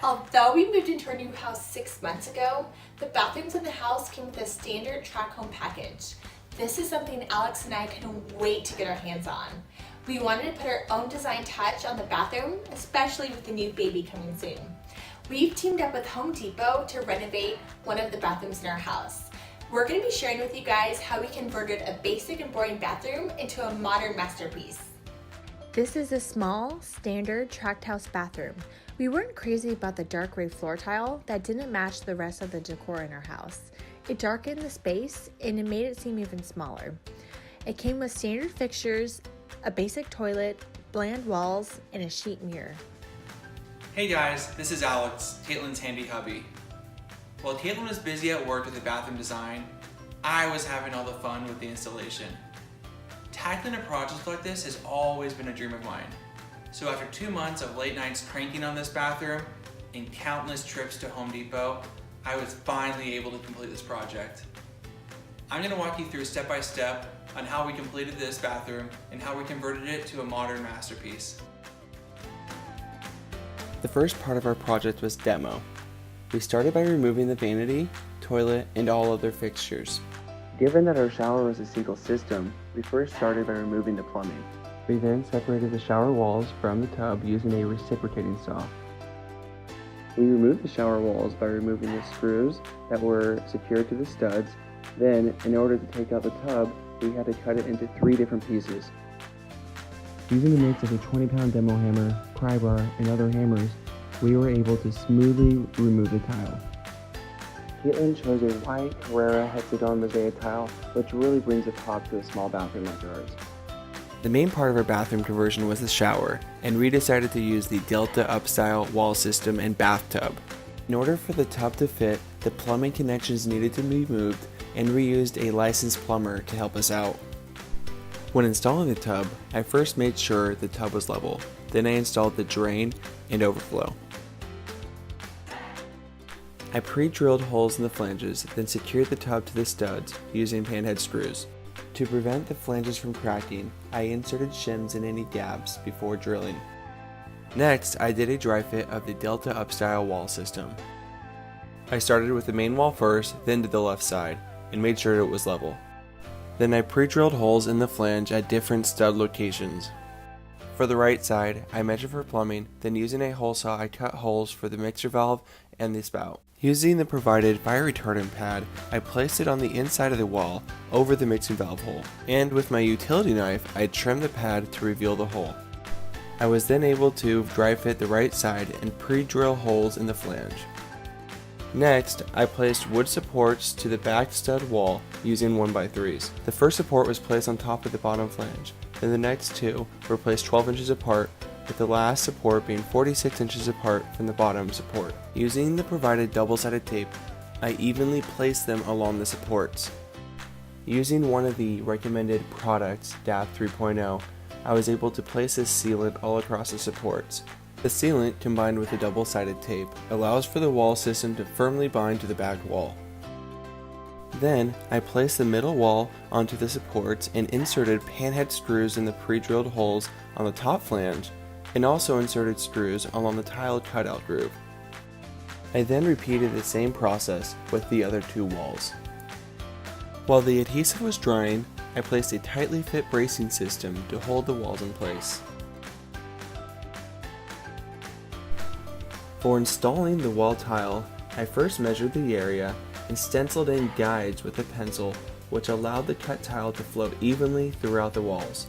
Although we moved into our new house 6 months ago, the bathrooms in the house came with a standard track home package. This is something Alex and I couldn't wait to get our hands on. We wanted to put our own design touch on the bathroom, especially with the new baby coming soon. We've teamed up with Home Depot to renovate one of the bathrooms in our house. We're going to be sharing with you guys how we converted a basic and boring bathroom into a modern masterpiece. This is a small, standard tract house bathroom. We weren't crazy about the dark gray floor tile that didn't match the rest of the decor in our house. It darkened the space and it made it seem even smaller. It came with standard fixtures, a basic toilet, bland walls, and a sheet mirror. Hey guys, this is Alex, Katelyn's handy hubby. While Katelyn was busy at work with the bathroom design, I was having all the fun with the installation. Tackling a project like this has always been a dream of mine. So after 2 months of late nights cranking on this bathroom and countless trips to Home Depot, I was finally able to complete this project. I'm going to walk you through step by step on how we completed this bathroom and how we converted it to a modern masterpiece. The first part of our project was demo. We started by removing the vanity, toilet, and all other fixtures. Given that our shower was a single system, we first started by removing the plumbing. We then separated the shower walls from the tub using a reciprocating saw. We removed the shower walls by removing the screws that were secured to the studs. Then, in order to take out the tub, we had to cut it into 3 different pieces. Using a mix of a 20-pound demo hammer, pry bar, and other hammers, we were able to smoothly remove the tile. Katelyn chose a white Carrera hexagon mosaic tile, which really brings a pop to a small bathroom like ours. The main part of our bathroom conversion was the shower, and we decided to use the Delta Upstyle wall system and bathtub. In order for the tub to fit, the plumbing connections needed to be moved, and we used a licensed plumber to help us out. When installing the tub, I first made sure the tub was level. Then I installed the drain and overflow. I pre-drilled holes in the flanges, then secured the tub to the studs using panhead screws. To prevent the flanges from cracking, I inserted shims in any gaps before drilling. Next, I did a dry fit of the Delta Upstyle wall system. I started with the main wall first, then to the left side, and made sure it was level. Then I pre-drilled holes in the flange at different stud locations. For the right side, I measured for plumbing, then using a hole saw I cut holes for the mixer valve and the spout. Using the provided fire retardant pad, I placed it on the inside of the wall over the mixing valve hole, and with my utility knife, I trimmed the pad to reveal the hole. I was then able to dry fit the right side and pre-drill holes in the flange. Next, I placed wood supports to the back stud wall using 1x3s. The first support was placed on top of the bottom flange, then the next 2 were placed 12 inches apart, with the last support being 46 inches apart from the bottom support. Using the provided double-sided tape, I evenly placed them along the supports. Using one of the recommended products, DAP 3.0, I was able to place this sealant all across the supports. The sealant, combined with the double-sided tape, allows for the wall system to firmly bind to the back wall. Then, I placed the middle wall onto the supports and inserted panhead screws in the pre-drilled holes on the top flange, and also inserted screws along the tile cutout groove. I then repeated the same process with the other 2 walls. While the adhesive was drying, I placed a tightly fit bracing system to hold the walls in place. For installing the wall tile, I first measured the area and stenciled in guides with a pencil, which allowed the cut tile to flow evenly throughout the walls.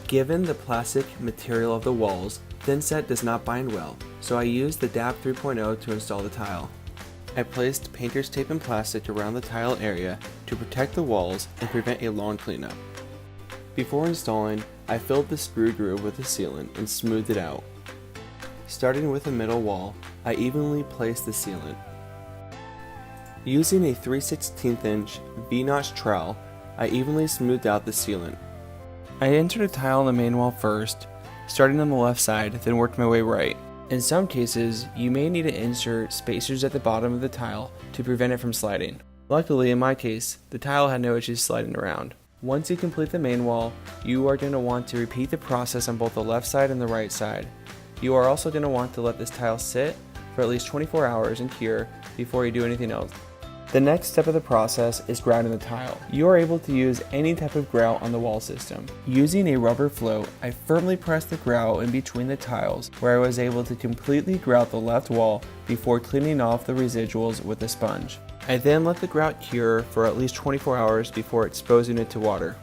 Given the plastic material of the walls, thin set does not bind well, so I used the DAP 3.0 to install the tile. I placed painter's tape and plastic around the tile area to protect the walls and prevent a long cleanup. Before installing, I filled the screw groove with the sealant and smoothed it out. Starting with the middle wall, I evenly placed the sealant. Using a 3/16 inch V-notch trowel, I evenly smoothed out the sealant. I entered a tile on the main wall first, starting on the left side, then worked my way right. In some cases, you may need to insert spacers at the bottom of the tile to prevent it from sliding. Luckily, in my case, the tile had no issues sliding around. Once you complete the main wall, you are going to want to repeat the process on both the left side and the right side. You are also going to want to let this tile sit for at least 24 hours and cure before you do anything else. The next step of the process is grouting the tile. You are able to use any type of grout on the wall system. Using a rubber float, I firmly pressed the grout in between the tiles where I was able to completely grout the left wall before cleaning off the residuals with a sponge. I then let the grout cure for at least 24 hours before exposing it to water.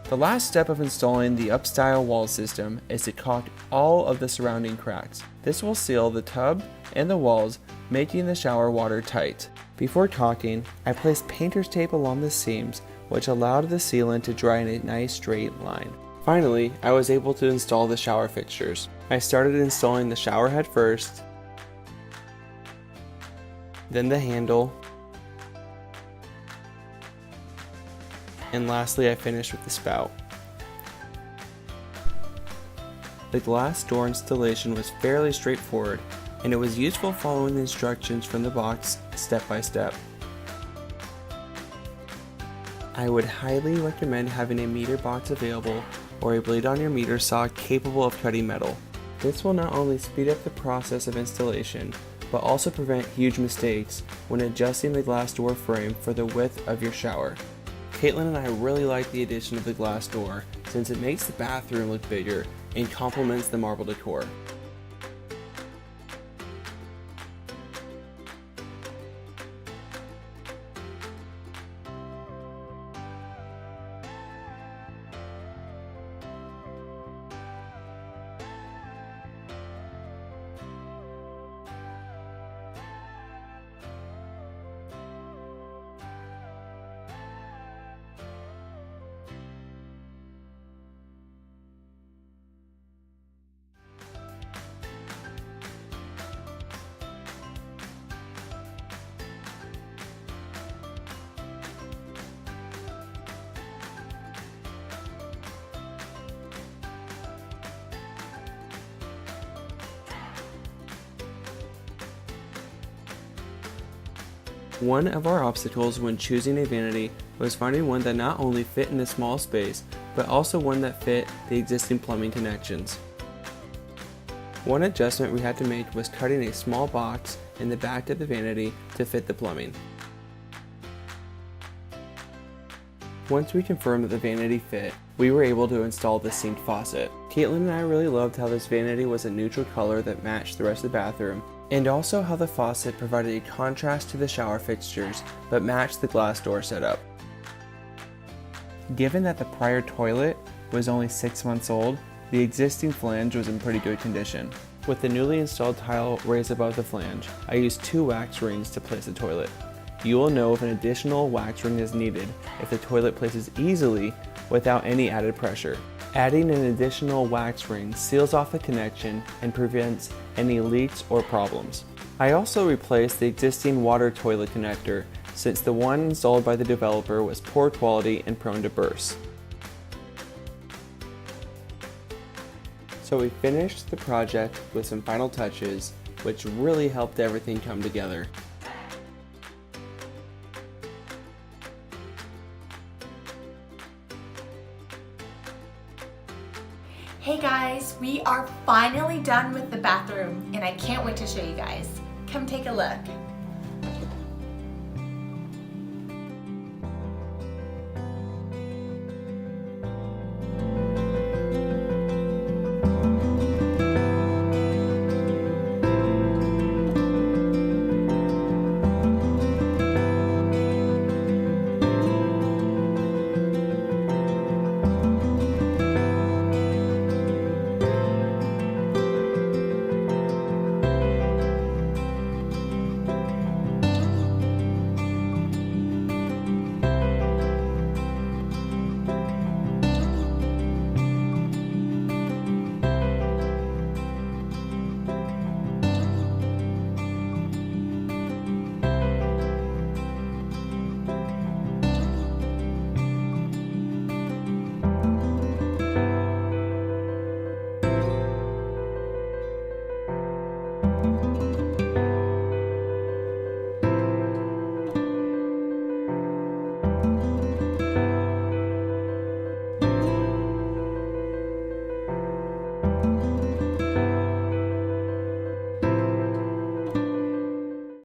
The last step of installing the up-style wall system is to caulk all of the surrounding cracks. This will seal the tub and the walls, making the shower water tight. Before caulking, I placed painter's tape along the seams, which allowed the sealant to dry in a nice straight line. Finally, I was able to install the shower fixtures. I started installing the shower head first, then the handle, and lastly I finished with the spout. The glass door installation was fairly straightforward, and it was useful following the instructions from the box step by step. I would highly recommend having a meter box available or a blade on your meter saw capable of cutting metal. This will not only speed up the process of installation, but also prevent huge mistakes when adjusting the glass door frame for the width of your shower. Katelyn and I really like the addition of the glass door since it makes the bathroom look bigger and complements the marble decor. One of our obstacles when choosing a vanity was finding one that not only fit in a small space, but also one that fit the existing plumbing connections. One adjustment we had to make was cutting a small box in the back of the vanity to fit the plumbing. Once we confirmed that the vanity fit, we were able to install the sink faucet. Katelyn and I really loved how this vanity was a neutral color that matched the rest of the bathroom, and also how the faucet provided a contrast to the shower fixtures but matched the glass door setup. Given that the prior toilet was only 6 months old, the existing flange was in pretty good condition. With the newly installed tile raised above the flange, I used 2 wax rings to place the toilet. You will know if an additional wax ring is needed if the toilet places easily without any added pressure. Adding an additional wax ring seals off the connection and prevents any leaks or problems. I also replaced the existing water toilet connector since the one installed by the developer was poor quality and prone to burst. So we finished the project with some final touches, which really helped everything come together. Hey guys, we are finally done with the bathroom and I can't wait to show you guys. Come take a look.